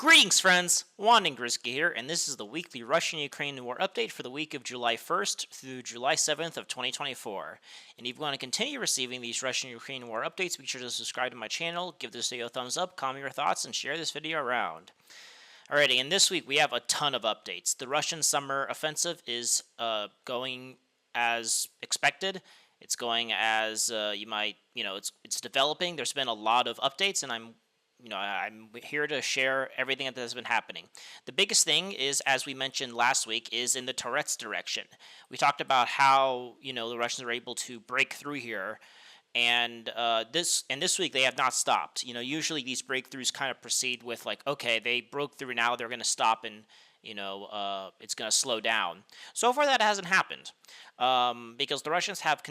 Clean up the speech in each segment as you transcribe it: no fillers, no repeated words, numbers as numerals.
Greetings, friends! Wanding Grizzky here, and this is the weekly Russian Ukrainian War update for the week of July 1st through July 7th of 2024. And if you want to continue receiving these Russian Ukrainian War updates, be sure to subscribe to my channel, give this video a thumbs up, comment your thoughts, and share this video around. Alrighty, and this week we have a ton of updates. The Russian summer offensive is going as expected. It's going as it's developing. There's been a lot of updates, and I'm here to share everything that has been happening. The biggest thing is, as we mentioned last week, is in the Toresk direction. We talked about how, the Russians are able to break through here, and this week they have not stopped. Usually these breakthroughs kind of proceed with like, okay, they broke through, now they're going to stop, and it's going to slow down. So far that hasn't happened. Because the Russians have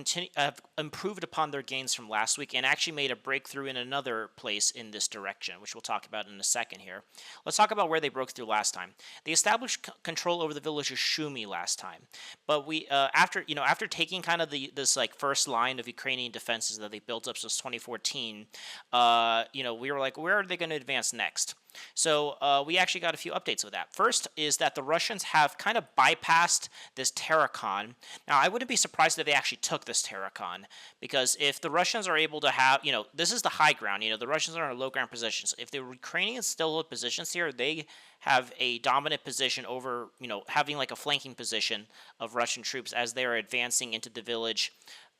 improved upon their gains from last week and actually made a breakthrough in another place in this direction, which we'll talk about in a second here. Let's talk about where they broke through last time. They established control over the village of Shumy last time, but we after taking kind of this like first line of Ukrainian defenses that they built up since 2014, we were like, where are they going to advance next? So we actually got a few updates with that. First is that the Russians have kind of bypassed this Terracon. Now, I wouldn't be surprised if they actually took this Terracon, because if the Russians are able to have, this is the high ground, the Russians are in low ground positions. If the Ukrainians still hold positions here, they have a dominant position over, having like a flanking position of Russian troops as they are advancing into the village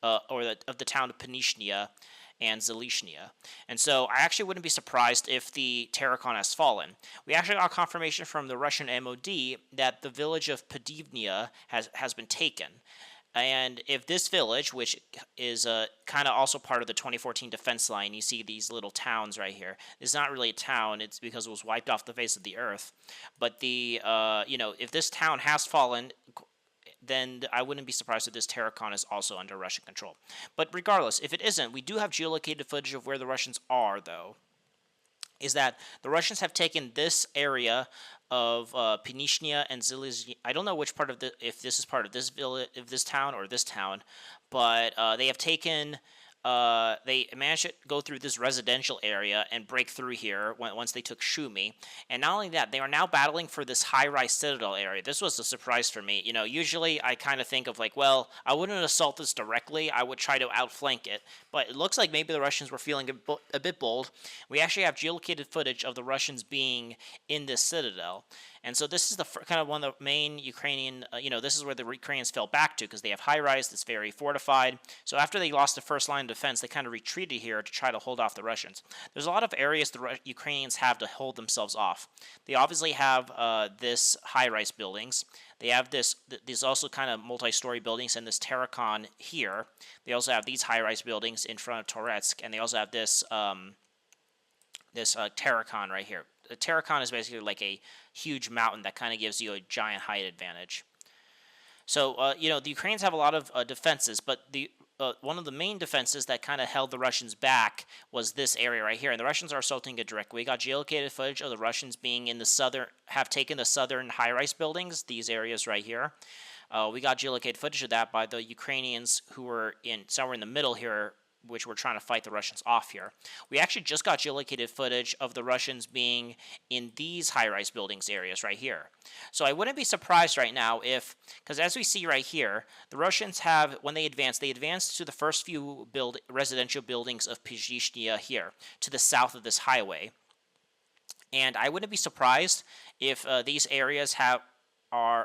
of the town of Panishnia and Zalishnia. And so I actually wouldn't be surprised if the Terracon has fallen. We actually got confirmation from the Russian MOD that the village of Podivnia has been taken. And if this village, which is kind of also part of the 2014 defense line, you see these little towns right here. It's not really a town, it's because it was wiped off the face of the earth. But if this town has fallen, then I wouldn't be surprised if this Terracon is also under Russian control. But regardless, if it isn't, we do have geolocated footage of where the Russians are, though. Is that the Russians have taken this area of Pinishnia and Zilizhny. I don't know which part of if this is part of this village, if this town or this town, but they have taken. They managed to go through this residential area and break through here once they took Shumy. And not only that, they are now battling for this high-rise Citadel area. This was a surprise for me. Usually I kind of think of like, well, I wouldn't assault this directly. I would try to outflank it. But it looks like maybe the Russians were feeling a bit bold. We actually have geolocated footage of the Russians being in this Citadel. And so this is the kind of one of the main Ukrainian, this is where the Ukrainians fell back to, because they have high-rise that's very fortified. So after they lost the first line of defense, they kind of retreated here to try to hold off the Russians. There's a lot of areas the Ukrainians have to hold themselves off. They obviously have this high-rise buildings. They have these also kind of multi-story buildings and this Terracon here. They also have these high-rise buildings in front of Toresk, and they also have this Terracon right here. The Terracon is basically like a huge mountain that kind of gives you a giant height advantage. So, the Ukrainians have a lot of defenses, but one of the main defenses that kind of held the Russians back was this area right here. And the Russians are assaulting it directly. We got geolocated footage of the Russians being in have taken the southern high-rise buildings, these areas right here. We got geolocated footage of that by the Ukrainians who were somewhere in the middle here, which were trying to fight the Russians off here. We actually just got geolocated footage of the Russians being in these high-rise buildings areas right here. So I wouldn't be surprised right now because as we see right here, the Russians have, when they advance to the first few residential buildings of Pizhishnia here, to the south of this highway. And I wouldn't be surprised if these areas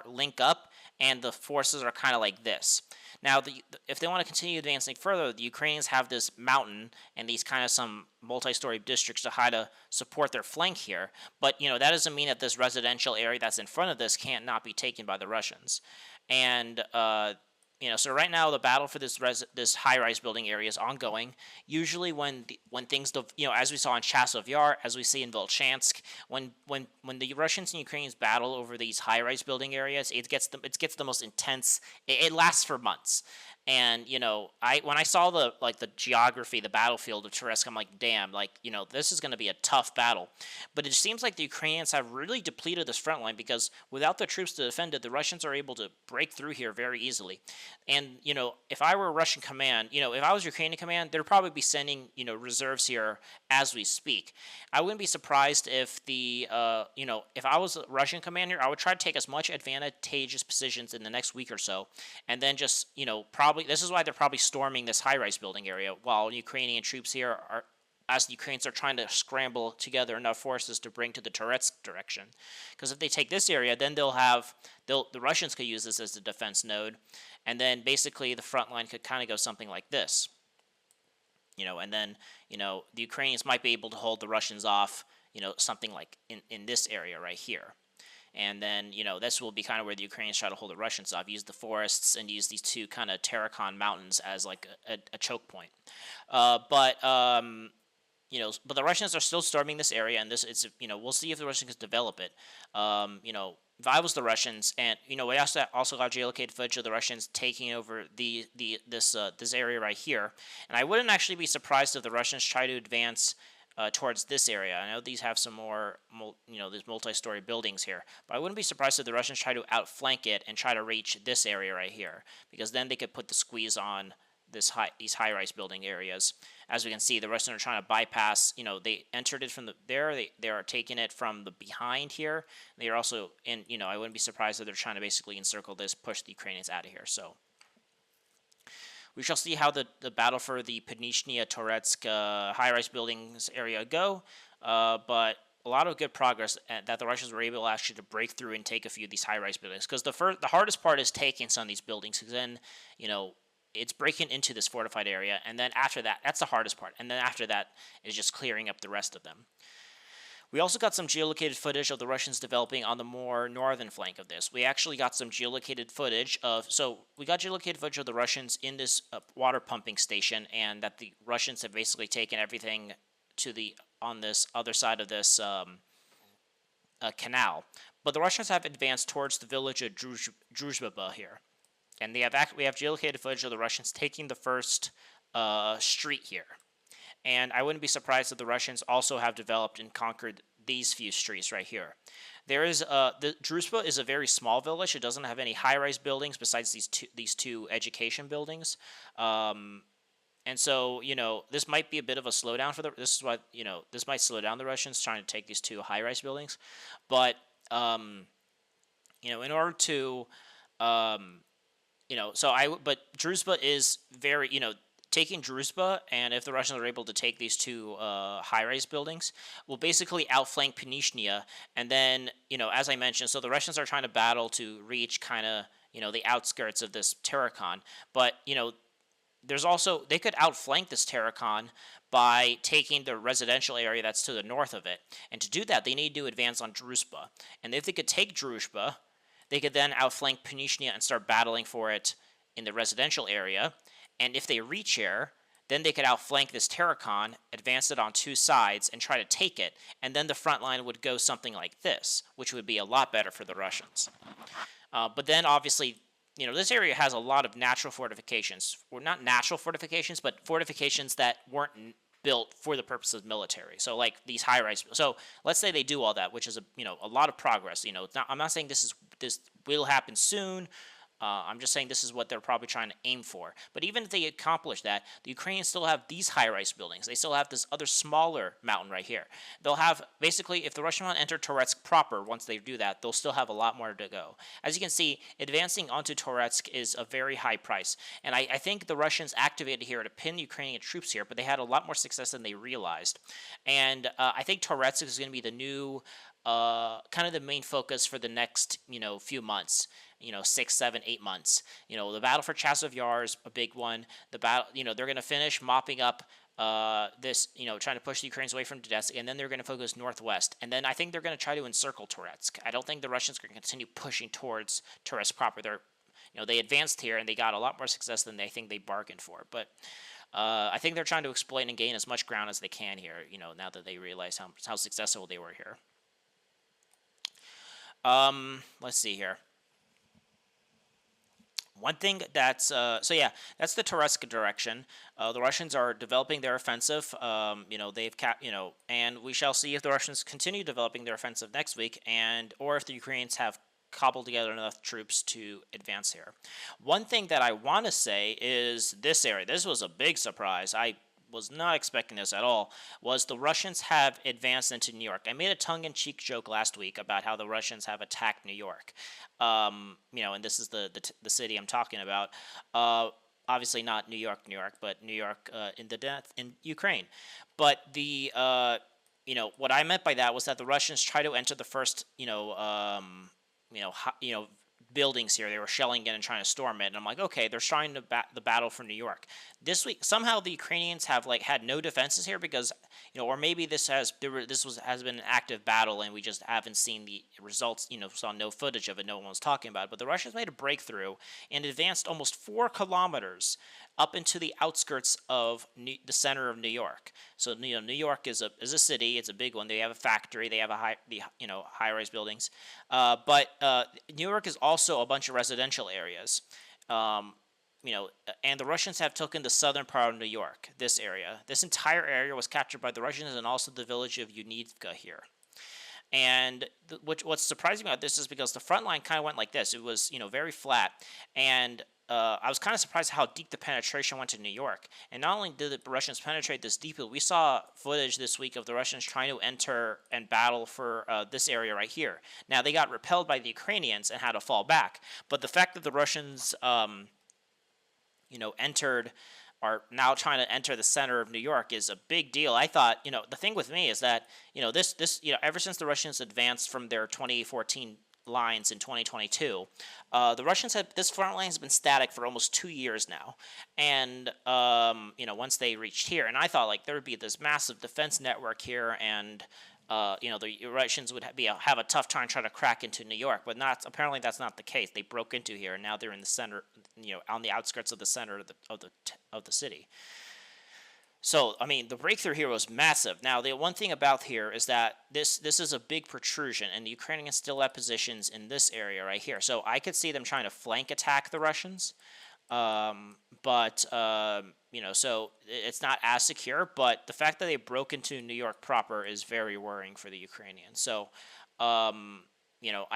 link up and the forces are kind of like this. Now, if they want to continue advancing further, the Ukrainians have this mountain and these kind of some multi-story districts to try to support their flank here. But, that doesn't mean that this residential area that's in front of this can't not be taken by the Russians. And, so right now the battle for this high-rise building area is ongoing. Usually when things, as we saw in Chasov Yar, as we see in Volchansk, when the Russians and Ukrainians battle over these high-rise building areas, it gets the most intense. It lasts for months. And when I saw the geography, the battlefield of Toresk, I'm like, damn, this is going to be a tough battle. But it seems like the Ukrainians have really depleted this front line, because without the troops to defend it, the Russians are able to break through here very easily. And if I were Russian command, if I was Ukrainian command, they'd probably be sending reserves here as we speak. I wouldn't be surprised if if I was a Russian commander, I would try to take as much advantageous positions in the next week or so, and then just probably this is why they're probably storming this high-rise building area, while Ukrainian troops here are, as the Ukrainians are trying to scramble together enough forces to bring to the Toretsk direction. Because if they take this area, then the Russians could use this as a defense node, and then basically the front line could kind of go something like this. And then the Ukrainians might be able to hold the Russians off, something like in this area right here. And then, this will be kind of where the Ukrainians try to hold the Russians off, use the forests and use these two kind of Tarakhan mountains as like a choke point. But the Russians are still storming this area, and we'll see if the Russians can develop it. If I was the Russians, and we also got geolocated footage of the Russians taking over this area right here, and I wouldn't actually be surprised if the Russians try to advance towards this area. I know these have some more, these multi-story buildings here, but I wouldn't be surprised if the Russians try to outflank it and try to reach this area right here, because then they could put the squeeze on these high-rise building areas. As we can see, the Russians are trying to bypass. They entered it from they are taking it from the behind here. They are also in. I wouldn't be surprised if they're trying to basically encircle this, push the Ukrainians out of here. So we shall see how the battle for the Pnishnia Toretsk high-rise buildings area go. But a lot of good progress that the Russians were able actually to break through and take a few of these high-rise buildings. Because the hardest part is taking some of these buildings. Because then it's breaking into this fortified area, and then after that, that's the hardest part. And then after that is just clearing up the rest of them. We also got some geolocated footage of the Russians developing on the more northern flank of this. We actually got some geolocated footage of the Russians in this water pumping station, and that the Russians have basically taken everything on this other side of this canal. But the Russians have advanced towards the village of Druzhba here. And we have geolocated footage of the Russians taking the first street here. And I wouldn't be surprised if the Russians also have developed and conquered these few streets right here. The Druzhba is a very small village. It doesn't have any high-rise buildings besides these two education buildings. And so, this might be a bit of a slowdown for this might slow down the Russians trying to take these two high-rise buildings. But, in order to... but Druzhba is very, taking Druzhba, and if the Russians are able to take these two high-rise buildings, will basically outflank Pnishnia, and then, as I mentioned, so the Russians are trying to battle to reach kind of, the outskirts of this Tarakhan, but, there's also, they could outflank this Tarakhan by taking the residential area that's to the north of it, and to do that, they need to advance on Druzhba, and if they could take Druzhba, they could then outflank Pnishnia and start battling for it in the residential area. And if they reach here, then they could outflank this Tarakhan, advance it on two sides, and try to take it. And then the front line would go something like this, which would be a lot better for the Russians. But then, obviously, this area has a lot of natural fortifications. Well, not natural fortifications, but fortifications that weren't built for the purpose of military. So like these high-rise. So let's say they do all that, which is a lot of progress. I'm not saying this will happen soon. I'm just saying this is what they're probably trying to aim for. But even if they accomplish that, the Ukrainians still have these high-rise buildings. They still have this other smaller mountain right here. They'll have, basically, if the Russians want to enter Toretsk proper, once they do that, they'll still have a lot more to go. As you can see, advancing onto Toretsk is a very high price. And I think the Russians activated here to pin Ukrainian troops here, but they had a lot more success than they realized. And I think Toretsk is going to be the new, kind of the main focus for the next, few months. 6, 7, 8 months. The battle for Chasov Yar is a big one. The battle, they're going to finish mopping up this, trying to push the Ukrainians away from Toresk, and then they're going to focus northwest. And then I think they're going to try to encircle Toretsk. I don't think the Russians are going to continue pushing towards Toretsk proper. They advanced here, and they got a lot more success than they think they bargained for. But I think they're trying to exploit and gain as much ground as they can here, now that they realize how successful they were here. Let's see here. One thing that's that's the Toresk direction. The Russians are developing their offensive. And we shall see if the Russians continue developing their offensive next week, and or if the Ukrainians have cobbled together enough troops to advance here. One thing that I want to say is this area. This was a big surprise. I was not expecting this at all. Was the Russians have advanced into New York? I made a tongue-in-cheek joke last week about how the Russians have attacked New York. And this is the city I'm talking about. Obviously not New York, but New York in Ukraine. But what I meant by that was that the Russians try to enter the first, buildings here. They were shelling it and trying to storm it. And I'm like, okay, they're starting the battle for New York. This week, somehow the Ukrainians have had no defenses here because, or maybe has been an active battle and we just haven't seen the results. Saw no footage of it. No one was talking about it. But the Russians made a breakthrough and advanced almost 4 kilometers up into the outskirts of the center of New York. So New York is a city. It's a big one. They have a factory. They have high-rise buildings. But New York is also a bunch of residential areas. And the Russians have taken the southern part of New York. This area, this entire area was captured by the Russians, and also the village of Univka here. And what's surprising about this is because the front line kind of went like this. It was very flat, and I was kind of surprised how deep the penetration went to New York. And not only did the Russians penetrate this deeply, we saw footage this week of the Russians trying to enter and battle for this area right here. Now, they got repelled by the Ukrainians and had to fall back. But the fact that the Russians, are now trying to enter the center of New York is a big deal. I thought, the thing with me is that, ever since the Russians advanced from their 2014 lines in 2022, the Russians this front line has been static for almost 2 years now, and once they reached here, and I thought there would be this massive defense network here, and the Russians would have a tough time trying to crack into New York, but apparently that's not the case. They broke into here, and now they're in the center, on the outskirts of the center of the city. So, the breakthrough here was massive. Now, the one thing about here is that this is a big protrusion, and the Ukrainians still have positions in this area right here. So, I could see them trying to flank attack the Russians, so it's not as secure. But the fact that they broke into New York proper is very worrying for the Ukrainians. So, I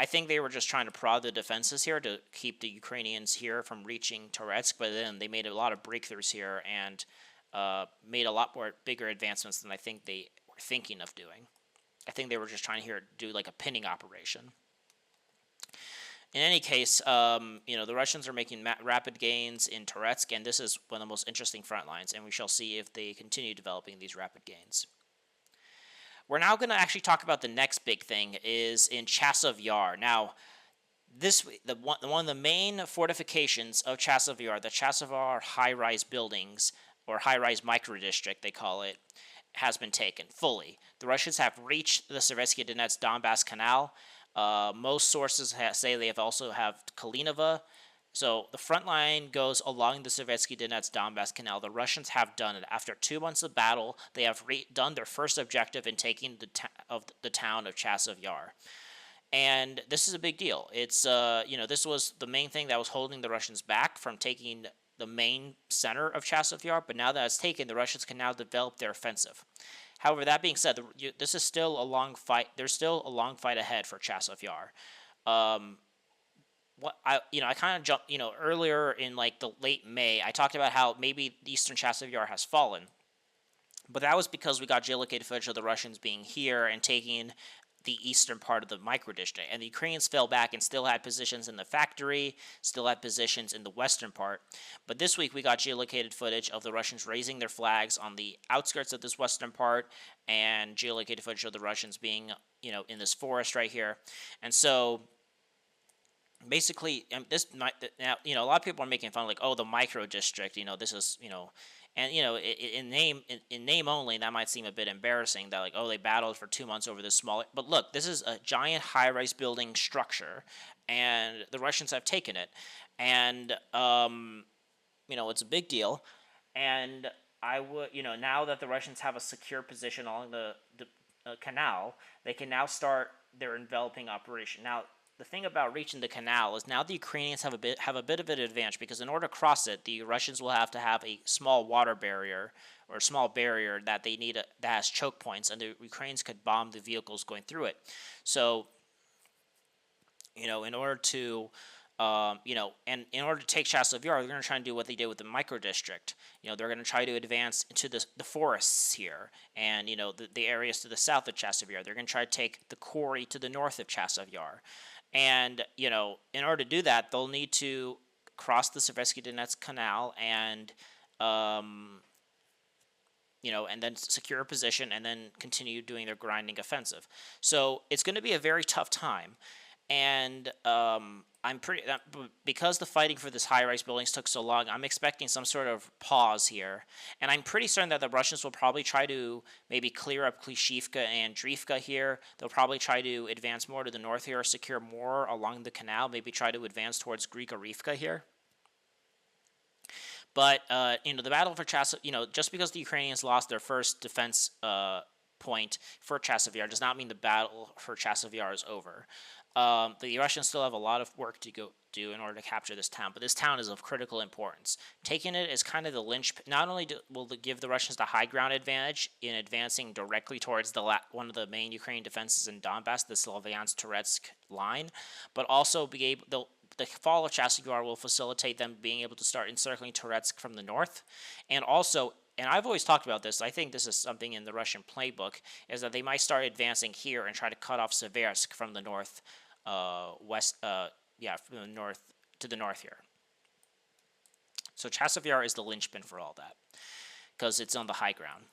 think they were just trying to prod the defenses here to keep the Ukrainians here from reaching Toresk, but then they made a lot of breakthroughs here and made a lot more bigger advancements than I think they were thinking of doing. I think they were just trying to do a pinning operation. In any case, the Russians are making rapid gains in Toretsk, and this is one of the most interesting front lines, and we shall see if they continue developing these rapid gains. We're now going to actually talk about the next big thing is in Chasov Yar. Now, one of the main fortifications of Chasov Yar, the Chasov Yar high-rise buildings, or high-rise micro-district, they call it, has been taken fully. The Russians have reached the Sovietsky Donetsk Donbass Canal. Most sources say they also have Kalinova. So the front line goes along the Sovietsky Donetsk Donbass Canal. The Russians have done it. After 2 months of battle, they have done their first objective in taking the town of Chasov Yar. And this is a big deal. It's this was the main thing that was holding the Russians back from taking the main center of Chasov Yar, but now that it's taken, the Russians can now develop their offensive. However, that being said, this is still a long fight. There's still a long fight ahead for Chasov Yar. I kind of jumped, earlier in the late May, I talked about how maybe eastern Chasov Yar has fallen, but that was because we got geolocated footage of the Russians being here and taking the eastern part of the micro-district, and the Ukrainians fell back and still had positions in the factory, still had positions in the western part. But this week we got geolocated footage of the Russians raising their flags on the outskirts of this western part, and geolocated footage of the Russians being, in this forest right here. And so basically, now, a lot of people are making fun of the micro-district, this is, and in name only, that might seem a bit embarrassing. That they battled for 2 months over this small. But look, this is a giant high-rise building structure, and the Russians have taken it, and it's a big deal. And I would, now that the Russians have a secure position along the canal, they can now start their enveloping operation. Now, the thing about reaching the canal is now the Ukrainians have a bit of an advantage, because in order to cross it, the Russians will have to have a small water barrier, or a small barrier that they need that has choke points, and the Ukrainians could bomb the vehicles going through it. So, in order to and in order to take Chasov Yar, they're going to try and do what they did with the micro district. They're going to try to advance into the forests here, and the areas to the south of Chasov Yar. They're going to try to take the quarry to the north of Chasov Yar, and in order to do that, they'll need to cross the Seversky Donetsk Canal and and then secure a position and then continue doing their grinding offensive. So it's going to be a very tough time. And because the fighting for this high-rise buildings took so long, I'm expecting some sort of pause here. And I'm pretty certain that the Russians will probably try to maybe clear up Klishivka and Drivka here. They'll probably try to advance more to the north here, secure more along the canal, maybe try to advance towards Grigorivka here. But, the battle for Chasov, just because the Ukrainians lost their first defense point for Chasov Yar does not mean the battle for Chasov Yar is over. The Russians still have a lot of work to go do in order to capture this town, but this town is of critical importance. Taking it is kind of the linchpin. Not only will it give the Russians the high ground advantage in advancing directly towards one of the main Ukrainian defenses in Donbass, the Slavyansk-Toretsk line, but also the fall of Chasov Yar will facilitate them being able to start encircling Toretsk from the north, and also. And I've always talked about this, I think this is something in the Russian playbook, is that they might start advancing here and try to cut off Seversk from the north, from the north to the north here. So Chasov Yar is the linchpin for all that, because it's on the high ground.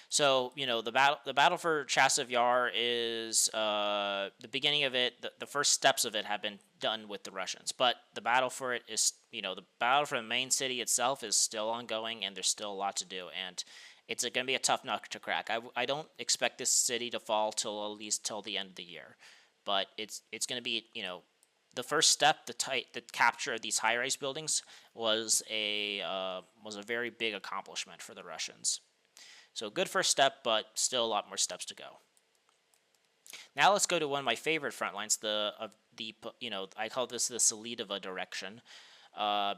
So, the battle for Chasov Yar is the beginning of it. The first steps of it have been done with the Russians, but the battle for it is, the battle for the main city itself is still ongoing, and there's still a lot to do, and it's going to be a tough nut to crack. I don't expect this city to fall at least till the end of the year, but it's going to be, the first step, the capture of these high-rise buildings was a very big accomplishment for the Russians. So good first step, but still a lot more steps to go. Now let's go to one of my favorite front lines, I call this the Citadel direction,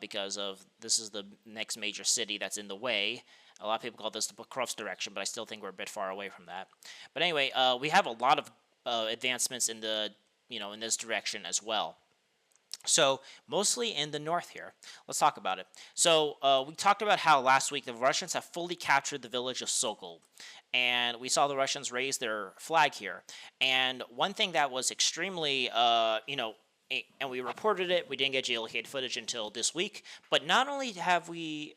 because this is the next major city that's in the way. A lot of people call this the Pokrovsk direction, but I still think we're a bit far away from that. But anyway, we have a lot of advancements in in this direction as well. So, mostly in the north here. Let's talk about it. So, we talked about how last week the Russians have fully captured the village of Sokol. And we saw the Russians raise their flag here. And one thing that was extremely, and we reported it, we didn't get geolocated footage until this week. But not only have we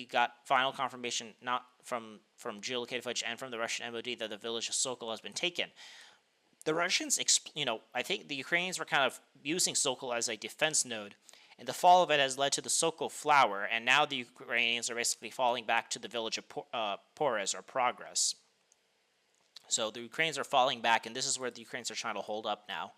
got final confirmation not from geolocated footage and from the Russian MOD that the village of Sokol has been taken. The Russians, I think the Ukrainians were kind of using Sokol as a defense node, and the fall of it has led to the Sokol flower, and now the Ukrainians are basically falling back to the village of Porez, or Progress. So the Ukrainians are falling back, and this is where the Ukrainians are trying to hold up now.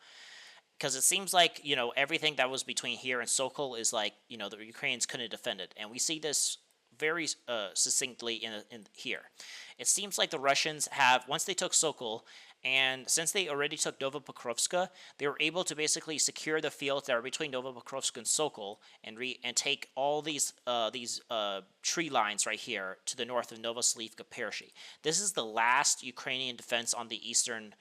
Because it seems like, everything that was between here and Sokol is like, the Ukrainians couldn't defend it. And we see this very succinctly in here. It seems like the Russians have, once they took Sokol, and since they already took Novopokrovska, they were able to basically secure the fields that are between Novopokrovsk and Sokol and take all these tree lines right here to the north of Novoslivka Pershi. This is the last Ukrainian defense on the eastern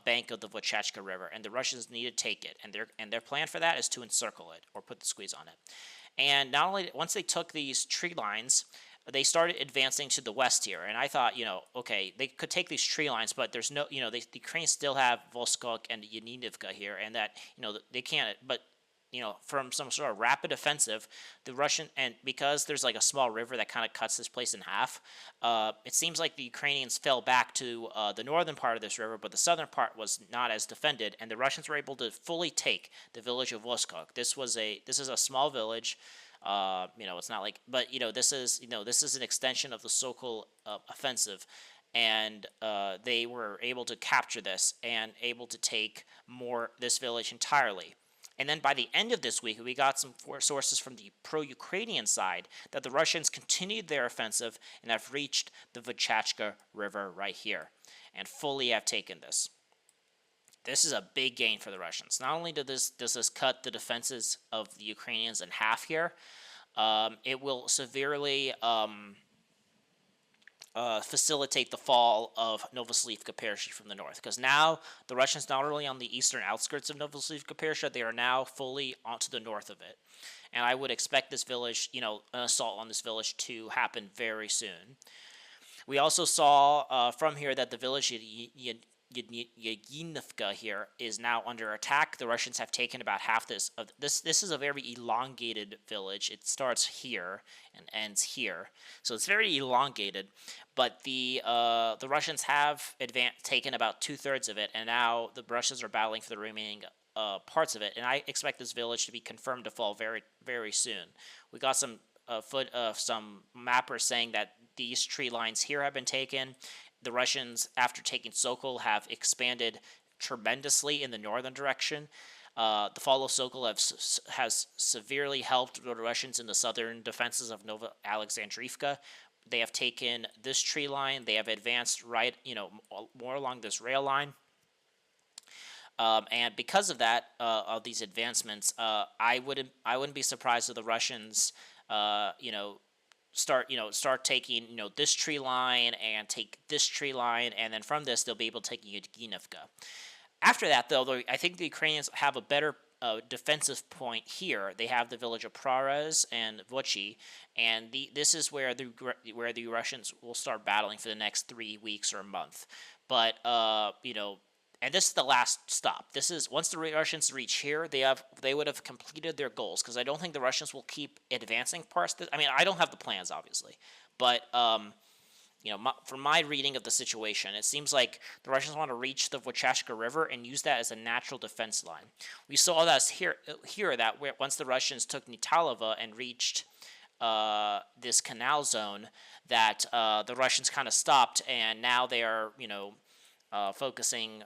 bank of the Votchachka River, and the Russians need to take it. And their plan for that is to encircle it or put the squeeze on it. And not only once they took these tree lines, they started advancing to the west here, and I thought, okay, they could take these tree lines, but there's no, the Ukrainians still have Voskok and Yanivka here, and that, they can't, but, from some sort of rapid offensive, the Russian, and because there's like a small river that kind of cuts this place in half, it seems like the Ukrainians fell back to the northern part of this river, but the southern part was not as defended, and the Russians were able to fully take the village of Voskok. This is a small village. It's not like, but this is an extension of the Sokol offensive, and they were able to capture this and able to take this village entirely. And then by the end of this week, we got some sources from the pro-Ukrainian side that the Russians continued their offensive and have reached the Votchachka River right here and fully have taken this. this is a big gain for the Russians. Not only does this cut the defenses of the Ukrainians in half here, it will severely facilitate the fall of Novosibirsk from the north, because now the Russians not only on the eastern outskirts of Novosibirsk, they are now fully onto the north of it, and I would expect this village, an assault on this village to happen very soon. We also saw from here that the village Yeghinivka here is now under attack. The Russians have taken about half this. This is a very elongated village. It starts here and ends here, so it's very elongated. But the Russians have taken about 2/3 of it, and now the Russians are battling for the remaining parts of it. And I expect this village to be confirmed to fall very, very soon. We got some some mappers saying that these tree lines here have been taken. The Russians, after taking Sokol, have expanded tremendously in the northern direction. The fall of Sokol has severely helped the Russians in the southern defenses of Nova Alexandrivka. They have taken this tree line. They have advanced more along this rail line. And because of that, of these advancements, I wouldn't be surprised if the Russians, start taking this tree line and take this tree line, and then from this they'll be able to take Yevgenivka. After that, though, I think the Ukrainians have a better defensive point here. They have the village of Prares and Vochi, and this is where the Russians will start battling for the next 3 weeks or a month. But and this is the last stop. This is once the Russians reach here, they would have completed their goals, because I don't think the Russians will keep advancing past this. I mean, I don't have the plans, obviously, but from my reading of the situation, it seems like the Russians want to reach the Vochashka River and use that as a natural defense line. We saw that here that once the Russians took Nitalova and reached this canal zone, that the Russians kind of stopped, and now they are focusing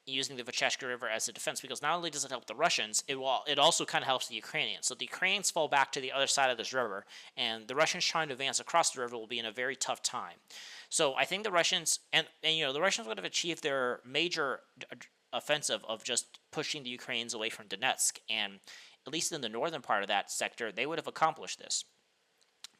using the Vochashka River as a defense, because not only does it help the Russians, it also kind of helps the Ukrainians. So the Ukrainians fall back to the other side of this river, and the Russians trying to advance across the river will be in a very tough time. So I think the Russians and the Russians would have achieved their major offensive of just pushing the Ukrainians away from Donetsk, and at least in the northern part of that sector, they would have accomplished this.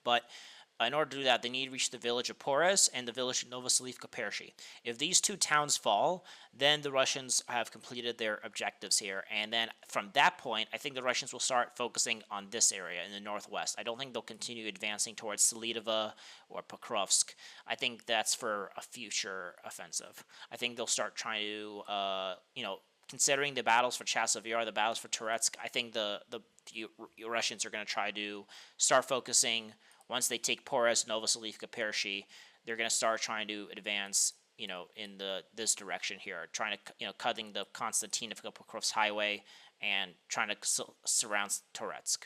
But in order to do that, they need to reach the village of Pores and the village of Novoselivka-Pershi. If these two towns fall, then the Russians have completed their objectives here. And then from that point, I think the Russians will start focusing on this area in the northwest. I don't think they'll continue advancing towards Selidova or Pokrovsk. I think that's for a future offensive. I think they'll start trying to, considering the battles for Chasov, the battles for Toresk, I think the Russians are going to try to start focusing. Once they take Pores, Novoselivka-Pershi, they're going to start trying to advance, in this direction here, trying to, cutting the Konstantinivka-Pokrovsk highway and trying to surround Toretsk.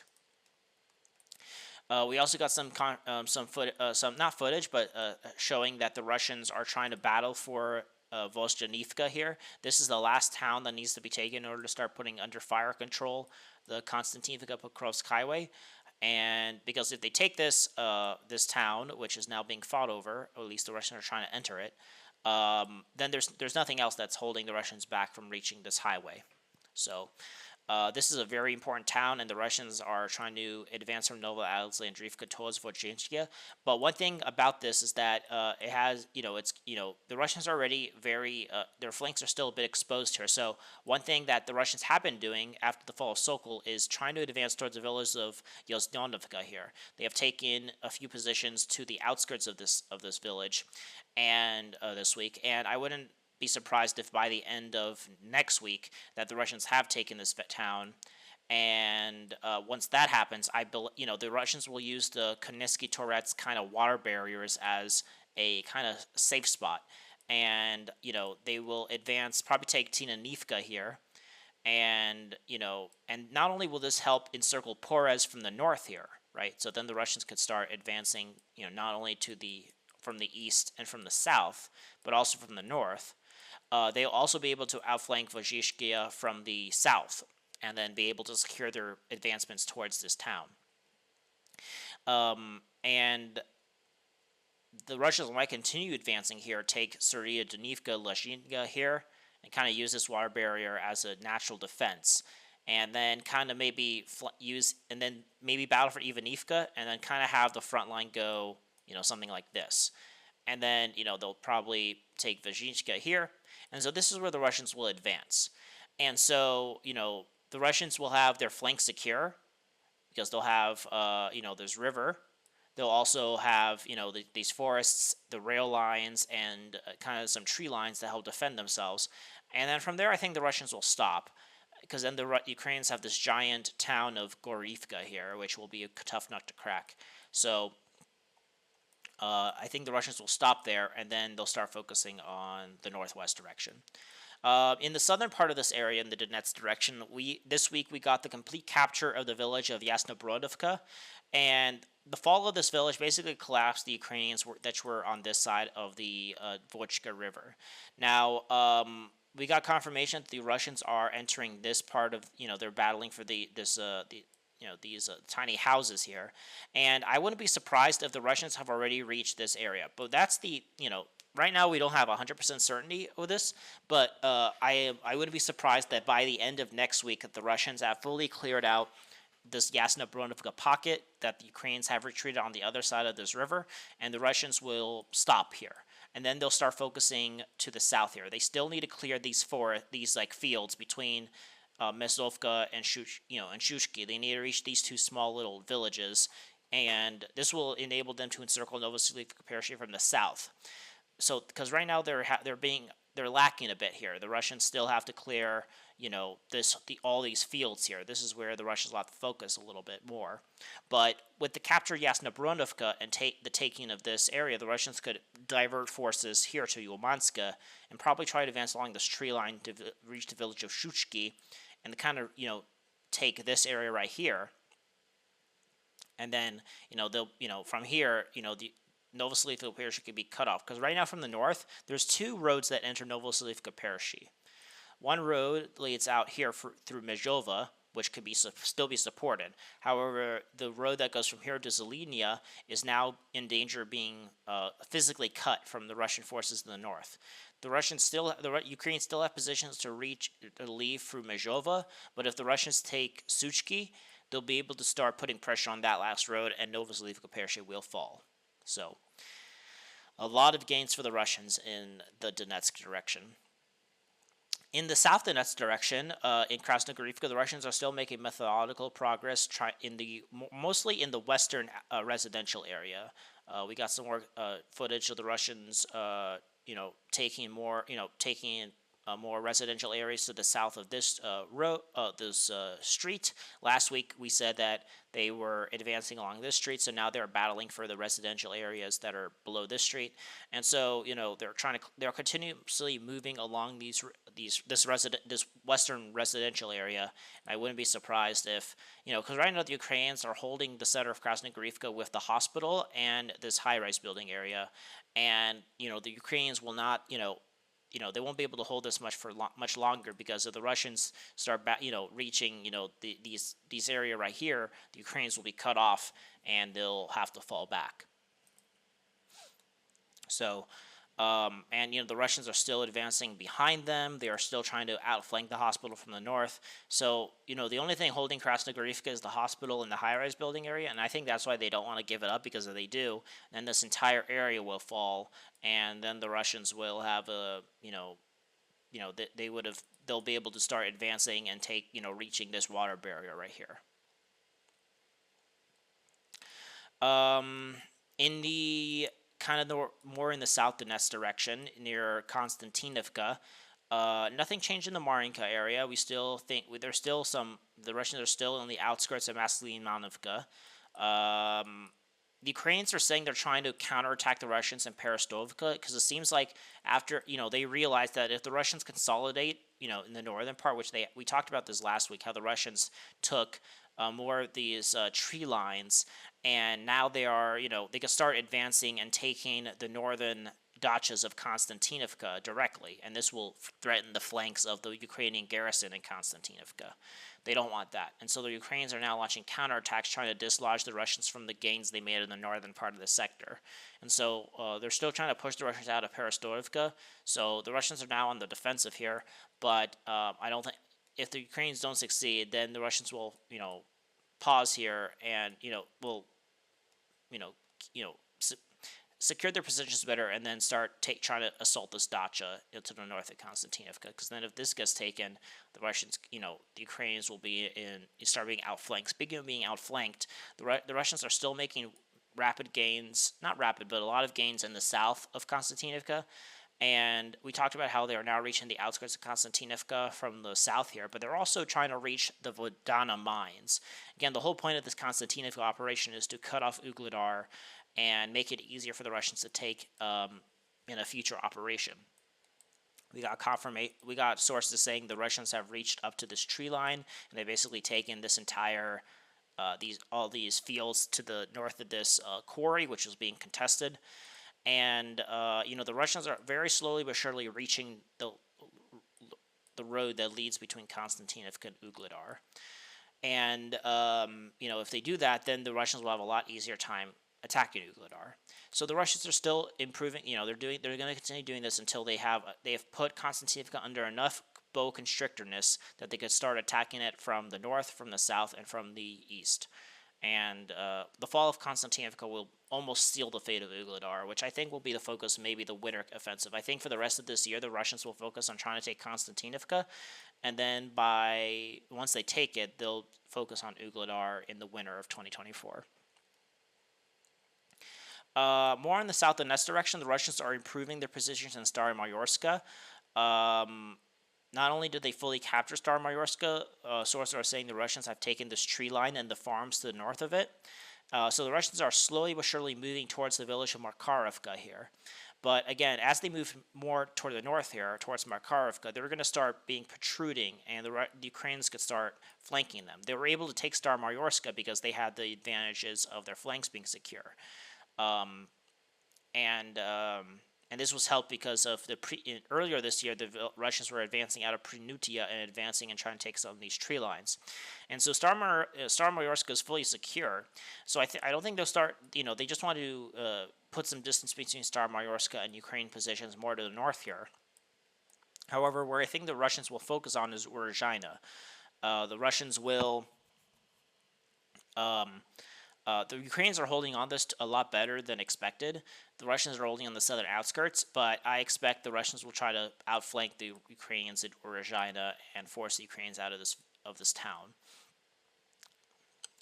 We also got some not footage, but showing that the Russians are trying to battle for Vozdyanivka here. This is the last town that needs to be taken in order to start putting under fire control the Konstantinivka-Pokrovsk highway. And because if they take this town, which is now being fought over, or at least the Russians are trying to enter it, then there's nothing else that's holding the Russians back from reaching this highway. So this is a very important town, and the Russians are trying to advance from Nova Alexandrivka towards Vodzhinskaya. But one thing about this is that it has, the Russians are already very, their flanks are still a bit exposed here. So one thing that the Russians have been doing after the fall of Sokol is trying to advance towards the village of Yelzhnovka here. They have taken a few positions to the outskirts of this village, and this week, and I wouldn't be surprised if by the end of next week that the Russians have taken this town. And once that happens, the Russians will use the Konetsky-Toretsk kind of water barriers as a kind of safe spot. And, they will advance, probably take Tinanivka here. And, and not only will this help encircle Pores from the north here, right? So then the Russians could start advancing, not only from the east and from the south, but also from the north. They'll also be able to outflank Vodzhinskaya from the south, and then be able to secure their advancements towards this town. And the Russians might continue advancing here, take Syria, Donivka, Lezhinka here, and kind of use this water barrier as a natural defense, and then kind of maybe and then maybe battle for Ivanivka, and then kind of have the front line go, something like this. And then, they'll probably take Vizhinska here. And so this is where the Russians will advance. And so, the Russians will have their flank secure because they'll have, this river. They'll also have, these forests, the rail lines, and kind of some tree lines to help defend themselves. And then from there, I think the Russians will stop because then the Ukrainians have this giant town of Gorivka here, which will be a tough nut to crack. So I think the Russians will stop there, and then they'll start focusing on the northwest direction. In the southern part of this area, in the Donetsk direction, this week we got the complete capture of the village of Yasnobrodovka, and the fall of this village basically collapsed the Ukrainians that were on this side of the Vochka River. Now, we got confirmation that the Russians are entering this part of, they're battling for these tiny houses here, and I wouldn't be surprised if the Russians have already reached this area. But that's right now we don't have 100% certainty of this, but I wouldn't be surprised that by the end of next week that the Russians have fully cleared out this Yasna Bronovka pocket, that the Ukrainians have retreated on the other side of this river, and the Russians will stop here. And then they'll start focusing to the south here. They still need to clear these fields between Mesovka and Shushki. They need to reach these two small little villages, and this will enable them to encircle Novosibirsk from the south. So, because right now they're lacking a bit here. The Russians still have to clear, all these fields here. This is where the Russians will have to focus a little bit more. But with the capture of Yasnobronovka and the taking of this area, the Russians could divert forces here to Umanska and probably try to advance along this tree line to reach the village of Shuchki and kind of, take this area right here. And then, they'll, from here, the Novoselivka Pershi could be cut off, because right now from the north there's two roads that enter Novoselivka Pershi. One road leads out here through Mezhova, which could still be supported. However, the road that goes from here to Zelinia is now in danger of being physically cut from the Russian forces in the north. The Ukrainians still have positions to leave through Mezhova, but if the Russians take Suchki, they'll be able to start putting pressure on that last road, and Novoselivka Pershi will fall. So, a lot of gains for the Russians in the Donetsk direction. In the South Donetsk direction, in Krasnogorivka, the Russians are still making methodical progress mostly in the western residential area. We got some more footage of the Russians, taking more residential areas to the south of this street. Last week we said that they were advancing along this street, so now they're battling for the residential areas that are below this street. And so, they're continuously moving along this western residential area. And I wouldn't be surprised if, because right now the Ukrainians are holding the center of Krasnogorivka with the hospital and this high-rise building area, and the Ukrainians will not, they won't be able to hold this much longer, because if the Russians start reaching these area right here, the Ukrainians will be cut off and they'll have to fall back. So, the Russians are still advancing behind them. They are still trying to outflank the hospital from the north. So, the only thing holding Krasnogorivka is the hospital and the high-rise building area, and I think that's why they don't want to give it up, because if they do, then this entire area will fall, and then the Russians will have they'll be able to start advancing and reaching this water barrier right here. In the kind of more in the South Donetsk direction, near Konstantinovka, nothing changed in the Marinka area. We still think the Russians are still on the outskirts of Maslimanovka. The Ukrainians are saying they're trying to counterattack the Russians in Perestovka, because it seems like after, they realized that if the Russians consolidate, in the northern part, which we talked about this last week, how the Russians took more of these tree lines, and now they are, they can start advancing and taking the northern dachas of Konstantinivka directly, and this will threaten the flanks of the Ukrainian garrison in Konstantinivka. They don't want that, and so the Ukrainians are now launching counterattacks trying to dislodge the Russians from the gains they made in the northern part of the sector. And so they're still trying to push the Russians out of Perestroivka, so the Russians are now on the defensive here, but I don't think, if the Ukrainians don't succeed, then the Russians will, pause here and, will, you know, you know, secure their positions better, and then start trying to assault this dacha to the north of Konstantinivka. Because then, if this gets taken, the Russians, the Ukrainians will be start being outflanked. Speaking of being outflanked, the Russians are still making rapid gains, not rapid, but a lot of gains in the south of Konstantinivka. And we talked about how they are now reaching the outskirts of Konstantinivka from the south here, but they're also trying to reach the Vodana mines. Again, the whole point of this Konstantinivka operation is to cut off Ugledar and make it easier for the Russians to take in a future operation. We got sources saying the Russians have reached up to this tree line, and they've basically taken this entire all these fields to the north of this quarry, which is being contested. And the Russians are very slowly but surely reaching the road that leads between Konstantinivka and Ugledar. And if they do that, then the Russians will have a lot easier time attacking Ugledar. So the Russians are still improving. They're going to continue doing this until they have put Konstantinivka under enough bow constrictorness that they could start attacking it from the north, from the south, and from the east. And the fall of Konstantinivka will almost seal the fate of Ugledar, which I think will be the focus, maybe the winter offensive. I think for the rest of this year, the Russians will focus on trying to take Konstantinivka, and then once they take it, they'll focus on Ugledar in the winter of 2024. More in the south and west direction, the Russians are improving their positions in Staromaiorska. Not only did they fully capture Staromaiorska, sources are saying the Russians have taken this tree line and the farms to the north of it. So the Russians are slowly but surely moving towards the village of Markarovka here. But again, as they move more toward the north here, towards Markarovka, they're going to start being protruding, and the Ukrainians could start flanking them. They were able to take Staromaiorska because they had the advantages of their flanks being secure. And this was helped because of earlier this year, the Russians were advancing out of Prinutia and advancing and trying to take some of these tree lines. And so Staromaiorska is fully secure. So I don't think they'll start, they just want to put some distance between Staromaiorska and Ukraine positions more to the north here. However, where I think the Russians will focus on is Urozhaina. The Russians will... the Ukrainians are holding on this a lot better than expected. The Russians are holding on the southern outskirts, but I expect the Russians will try to outflank the Ukrainians at Urozhaina and force the Ukrainians out of this town.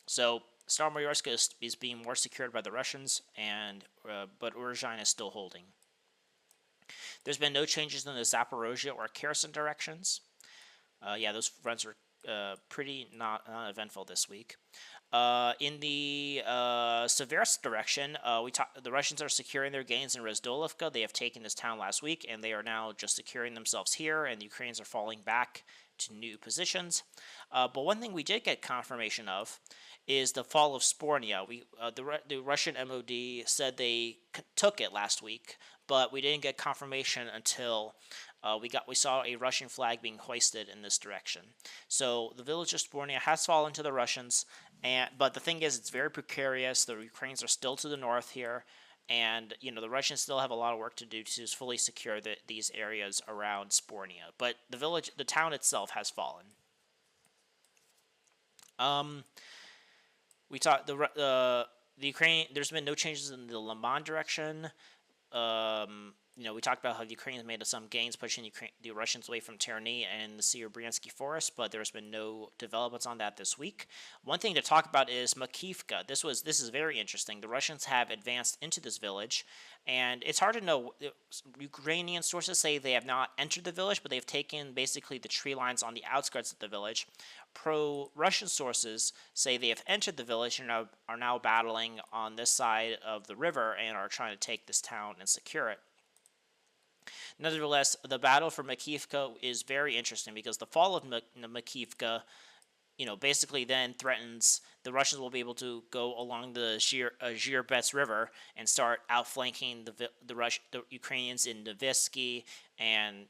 So Staromaiorska is being more secured by the Russians, but Urozhaina is still holding. There's been no changes in the Zaporozhye or Kherson directions. Those fronts were pretty not eventful this week. In the Seversk direction, the Russians are securing their gains in Rezdolivka. They have taken this town last week, and they are now just securing themselves here, and the Ukrainians are falling back to new positions. But one thing we did get confirmation of is the fall of Spornia. The Russian MOD said they took it last week, but we didn't get confirmation until we saw a Russian flag being hoisted in this direction. So the village of Spornia has fallen to the Russians, but the thing is, it's very precarious. The Ukrainians are still to the north here, and the Russians still have a lot of work to do to fully secure these areas around Spornia. But the town itself has fallen. We talked the Ukraine. There's been no changes in the Liman direction. We talked about how the Ukrainians made some gains pushing the Russians away from Terny and the Serebryansky forest, but there's been no developments on that this week. One thing to talk about is Makivka. This is very interesting. The Russians have advanced into this village, and it's hard to know. Ukrainian sources say they have not entered the village, but they've taken basically the tree lines on the outskirts of the village. Pro-Russian sources say they have entered the village and are now battling on this side of the river and are trying to take this town and secure it. Nevertheless, the battle for Makivka is very interesting because the fall of Makivka, basically then threatens the Russians will be able to go along the Zhirbets River and start outflanking the Ukrainians in Novisky and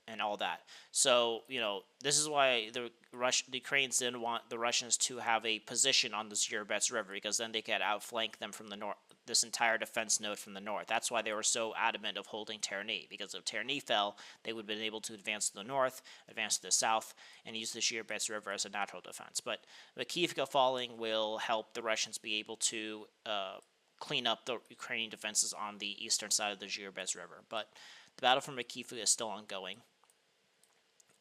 and all that. So this is why the Ukrainians didn't want the Russians to have a position on the Zhirbets River, because then they could outflank them from the north. This entire defense node from the north. That's why they were so adamant of holding Terny, because if Terny fell, they would have been able to advance to the north, advance to the south, and use the Zhirbets River as a natural defense. But the Kievka falling will help the Russians be able to clean up the Ukrainian defenses on the eastern side of the Zhirbets River. But the battle for Kievka is still ongoing.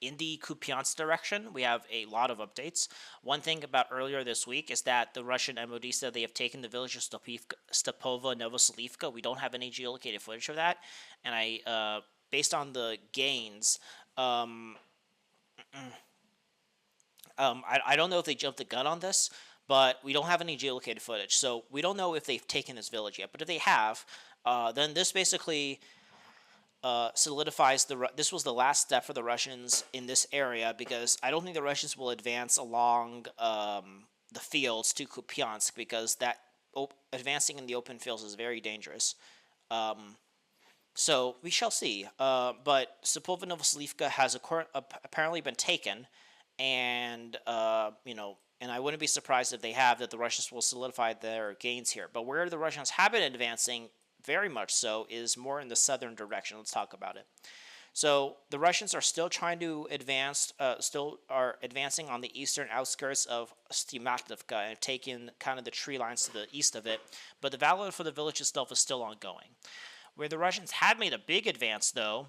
In the Kupiansk direction, we have a lot of updates. One thing about earlier this week is that the Russian MOD said they have taken the village of Stepova Novoselivka. We don't have any geolocated footage of that, and based on the gains, I don't know if they jumped the gun on this, but we don't have any geolocated footage, so we don't know if they've taken this village yet. But if they have, then this basically solidifies this was the last step for the Russians in this area, because I don't think the Russians will advance along the fields to Kupiansk, because that advancing in the open fields is very dangerous. So we shall see. But Stepova Novoselivka has apparently been taken, and and I wouldn't be surprised if they have, that the Russians will solidify their gains here. But where the Russians have been advancing, very much so, is more in the southern direction. Let's talk about it. So the Russians are still trying to advance, still are advancing on the eastern outskirts of Stimatovka and have taken kind of the tree lines to the east of it. But the battle for the village itself is still ongoing. Where the Russians had made a big advance, though,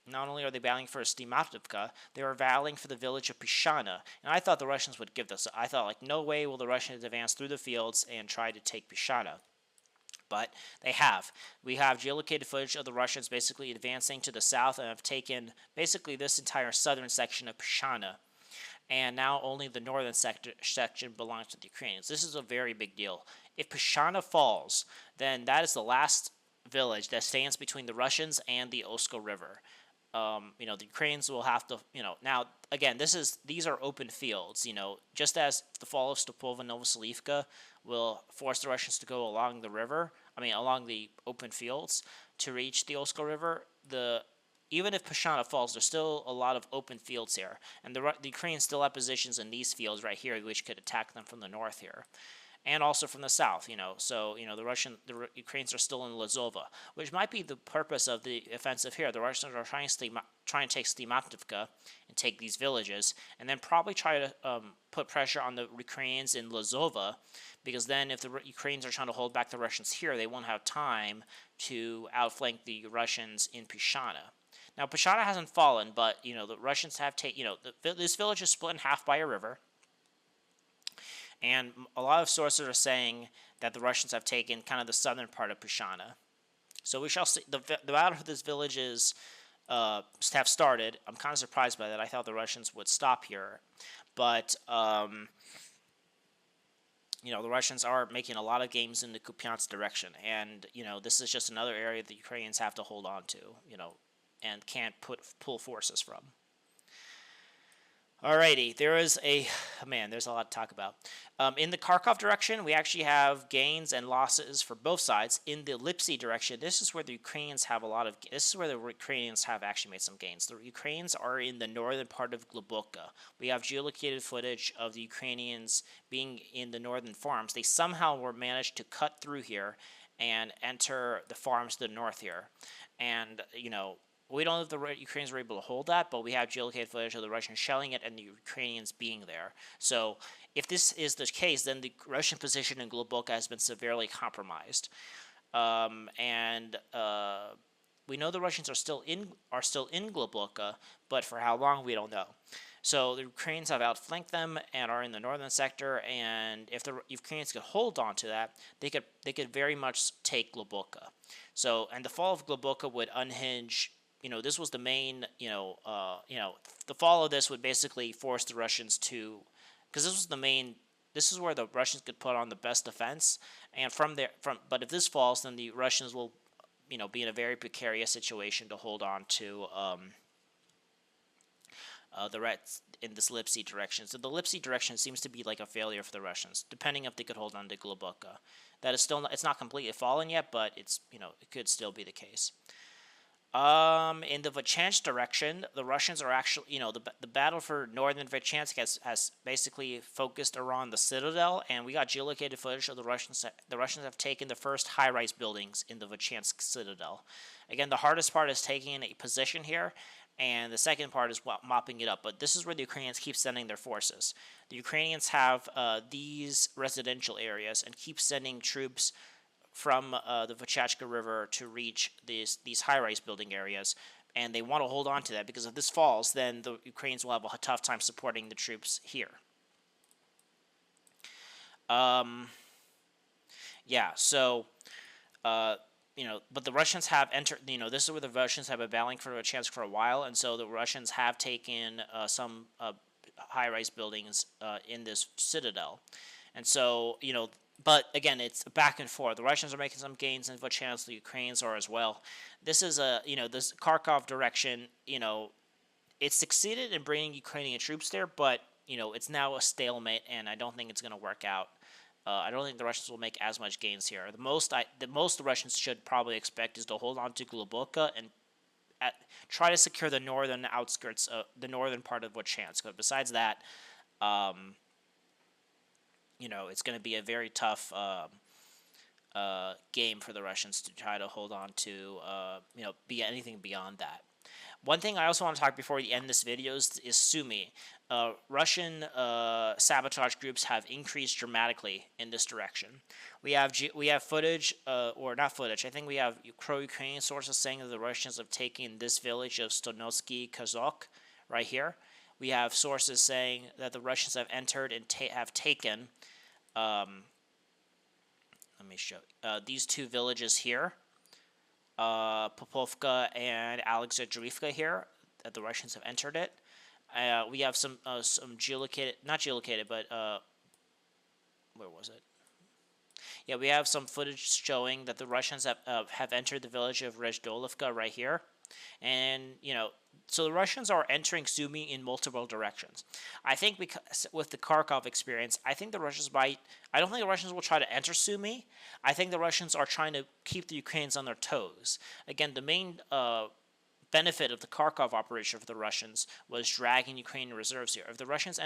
not only are they battling for Stimatovka, they are battling for the village of Pishana. And I thought the Russians would give this. I thought, like, no way will the Russians advance through the fields and try to take Pishana. But they have. We have geolocated footage of the Russians basically advancing to the south and have taken basically this entire southern section of Pshana. And now only the northern section belongs to the Ukrainians. This is a very big deal. If Pshana falls, then that is the last village that stands between the Russians and the Oska River. The Ukrainians will have to, now, again, these are open fields, just as the fall of Stepova Novoselivka will force the Russians to go along the river, along the open fields to reach the Oska River. Even if Pashana falls, there's still a lot of open fields here, and the Ukrainians still have positions in these fields right here, which could attack them from the north here, and also from the south. So the Ukrainians are still in Lazova, which might be the purpose of the offensive here. The Russians are trying to take Stimatovka and take these villages, and then probably try to put pressure on the Ukrainians in Lazova, because then if the Ukrainians are trying to hold back the Russians here, they won't have time to outflank the Russians in Pishana. Now, Pishana hasn't fallen, but the Russians have taken. This village is split in half by a river, and a lot of sources are saying that the Russians have taken kind of the southern part of Pishana. So we shall see. The battle for this village have started. I'm kind of surprised by that. I thought the Russians would stop here, but the Russians are making a lot of gains in the Kupiansk direction, and this is just another area the Ukrainians have to hold on to, and can't pull forces from. Alrighty, there's a lot to talk about. In the Kharkov direction, we actually have gains and losses for both sides. In the Lipsy direction, this is where the Ukrainians have actually made some gains. The Ukrainians are in the northern part of Globoka. We have geolocated footage of the Ukrainians being in the northern farms. They somehow managed to cut through here and enter the farms to the north here. And, we don't know if the Ukrainians were able to hold that, but we have geolocated footage of the Russians shelling it and the Ukrainians being there. So if this is the case, then the Russian position in Globoka has been severely compromised. We know the Russians are still in Globoka, but for how long, we don't know. So the Ukrainians have outflanked them and are in the northern sector, and if the Ukrainians could hold on to that, they could very much take Globoka. So, and the fall of Globoka would unhinge. This was the main. The fall of this would basically force the Russians to, because this was the main. This is where the Russians could put on the best defense, and but if this falls, then the Russians will, be in a very precarious situation to hold on to the Reds in this Lipsy direction. So the Lipsy direction seems to be like a failure for the Russians, depending if they could hold on to Globokha. That is still not, it's not completely fallen yet, but it's, you know, it could still be the case. In the Vachansk direction, the Russians are actually, you know, the battle for northern Vachansk has basically focused around the Citadel, and we got geolocated footage of the Russians. The Russians have taken the first high-rise buildings in the Vachansk Citadel. Again, the hardest part is taking a position here, and the second part is mopping it up. But this is where the Ukrainians keep sending their forces. The Ukrainians have these residential areas and keep sending troops from the Vachachka River to reach these high-rise building areas, and they want to hold on to that because if this falls, then the Ukrainians will have a tough time supporting the troops here. Yeah, so, you know, but the Russians have entered, you know, this is where the Russians have been battling for a chance for a while, and so the Russians have taken some high-rise buildings in this citadel. And so, you know, but again, it's back and forth. The Russians are making some gains in Vachansk, the Ukrainians are as well. This is a, you know, this Kharkov direction, you know, it succeeded in bringing Ukrainian troops there, but, you know, it's now a stalemate, and I don't think it's going to work out. I don't think the Russians will make as much gains here. The most the Russians should probably expect is to hold on to Globokha and try to secure the northern outskirts, the northern part of Vachansk. But besides that, you know, it's going to be a very tough game for the Russians to try to hold on to, you know, be anything beyond that. One thing I also want to talk before we end this video is Sumy. Russian sabotage groups have increased dramatically in this direction. We have footage, or not footage. I think we have pro-Ukrainian sources saying that the Russians have taken this village of Stonovsky Kazok right here. We have sources saying that the Russians have entered and have taken. Let me show these two villages here. Popovka and Alexandrivka here, that the Russians have entered it. We have some geolocated, not geolocated, but where was it? Yeah, we have some footage showing that the Russians have entered the village of Rezhdolivka right here, and you know, so the Russians are entering Sumy in multiple directions. I think because with the Kharkov experience, I think the Russians might. I don't think the Russians will try to enter Sumy. I think the Russians are trying to keep the Ukrainians on their toes. Again, the main benefit of the Kharkov operation for the Russians was dragging Ukrainian reserves here. If the Russians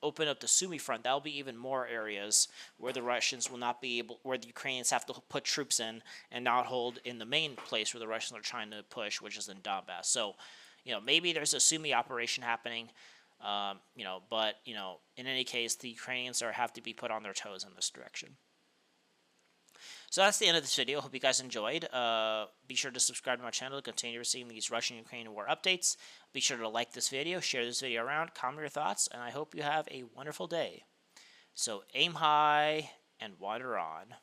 open up the Sumy front, that'll be even more areas where the Russians will not be able, where the Ukrainians have to put troops in and not hold in the main place where the Russians are trying to push, which is in Donbass. So, you know, maybe there's a Sumy operation happening, you know, but, you know, in any case, the Ukrainians have to be put on their toes in this direction. So that's the end of this video. Hope you guys enjoyed. Be sure to subscribe to my channel to continue receiving these Russian-Ukrainian war updates. Be sure to like this video, share this video around, comment your thoughts, and I hope you have a wonderful day. So aim high and water on.